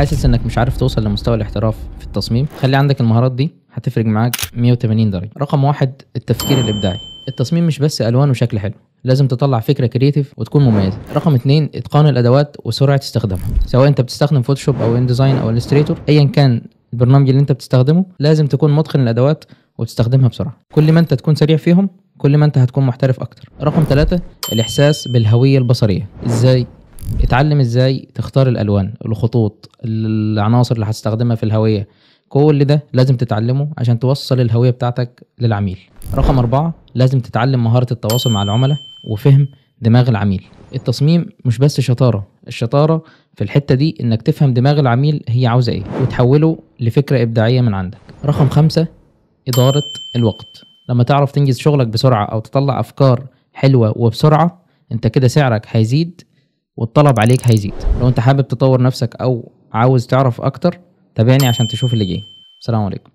حاسس انك مش عارف توصل لمستوى الاحتراف في التصميم؟ خلي عندك المهارات دي، هتفرق معاك 180 درجة. رقم واحد، التفكير الإبداعي. التصميم مش بس ألوان وشكل حلو، لازم تطلع فكرة كرياتيف وتكون مميزة. رقم اتنين، إتقان الأدوات وسرعة استخدامها. سواء أنت بتستخدم فوتوشوب أو إنديزاين أو إليستريتور، أيا كان البرنامج اللي أنت بتستخدمه، لازم تكون متقن الأدوات وتستخدمها بسرعة. كل ما أنت تكون سريع فيهم، كل ما أنت هتكون محترف أكتر. رقم ثلاثة، الإحساس بالهوية البصرية. إزاي؟ اتعلم ازاي تختار الالوان، الخطوط، العناصر اللي هتستخدمها في الهوية. كل ده لازم تتعلمه عشان توصل الهوية بتاعتك للعميل. رقم أربعة، لازم تتعلم مهارة التواصل مع العملاء وفهم دماغ العميل. التصميم مش بس شطارة، الشطارة في الحتة دي انك تفهم دماغ العميل هي عاوزة ايه وتحوله لفكرة إبداعية من عندك. رقم خمسة، إدارة الوقت. لما تعرف تنجز شغلك بسرعة او تطلع افكار حلوة وبسرعة، انت كده سعرك هيزيد والطلب عليك هيزيد. لو انت حابب تطور نفسك او عاوز تعرف اكتر، تابعني عشان تشوف اللي جاي. السلام عليكم.